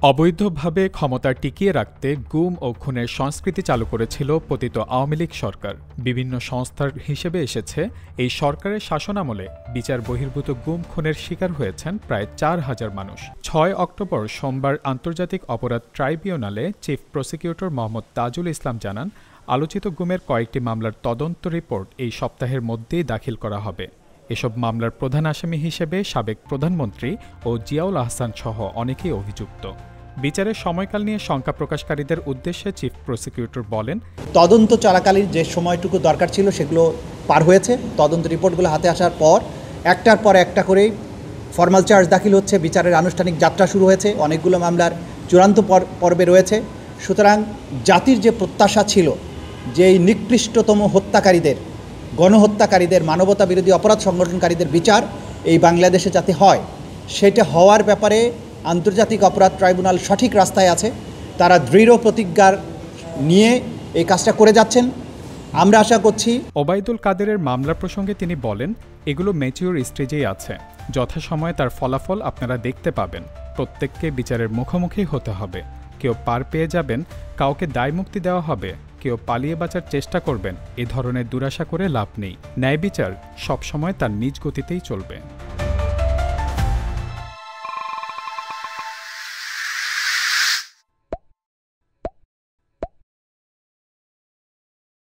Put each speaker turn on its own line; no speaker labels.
অবৈধভাবে ক্ষমতা টিকিয়ে রাখতে গুম ও খুনের সংস্কৃতি চালু করেছিল পতিত আওয়ামী লীগ সরকার। বিভিন্ন সংস্থার হিসেবে এসেছে, এই সরকারের শাসনামলে বিচার বহির্ভূত গুম খুনের শিকার হয়েছেন প্রায় ৪,০০০ মানুষ। ৬ অক্টোবর সোমবার আন্তর্জাতিক অপরাধ ট্রাইব্যুনালে চিফ প্রসিকিউটর মোহাম্মদ তাজুল ইসলাম জানান, আলোচিত গুমের কয়েকটি মামলার তদন্ত রিপোর্ট এই সপ্তাহের মধ্যেই দাখিল করা হবে। এসব মামলার প্রধান আসামি হিসেবে সাবেক প্রধানমন্ত্রী ও জিয়াউল আহসান সহ অনেকেই অভিযুক্ত। বিচারের সময়কাল নিয়ে শঙ্কা প্রকাশকারীদের উদ্দেশ্যে চিফ প্রসিকিউটর বলেন,
তদন্ত চলাকালীন যে সময়টুকু দরকার ছিল সেগুলো পার হয়েছে। তদন্ত রিপোর্টগুলো হাতে আসার পর একটার পর একটা করেই ফর্মাল চার্জ দাখিল হচ্ছে, বিচারের আনুষ্ঠানিক যাত্রা শুরু হয়েছে, অনেকগুলো মামলার চূড়ান্ত পর্বে রয়েছে। সুতরাং জাতির যে প্রত্যাশা ছিল যে এই নিকৃষ্টতম হত্যাকারীদের, গণহত্যাকারীদের, মানবতা বিরোধী অপরাধ সংগঠনকারীদের বিচার এই বাংলাদেশে যাতে হয়, সেটা হওয়ার ব্যাপারে আন্তর্জাতিক অপরাধ ট্রাইব্যুনাল সঠিক রাস্তায় আছে। তারা দৃঢ় প্রতিজ্ঞার নিয়ে এই কাজটা করে যাচ্ছেন। আমরা আশা করছি।
ওবায়দুল কাদেরের মামলা প্রসঙ্গে তিনি বলেন, এগুলো ম্যাচিউর স্টেজেই আছে, যথাসময়ে তার ফলাফল আপনারা দেখতে পাবেন। প্রত্যেককে বিচারের মুখোমুখি হতে হবে। কেউ পার পেয়ে যাবেন, কাউকে দায়মুক্তি দেওয়া হবে, কেউ পালিয়ে বাঁচার চেষ্টা করবেন, এ ধরনের দুরাশা করে লাভ নেই। ন্যায় বিচার সবসময় তার নিজ গতিতেই চলবে।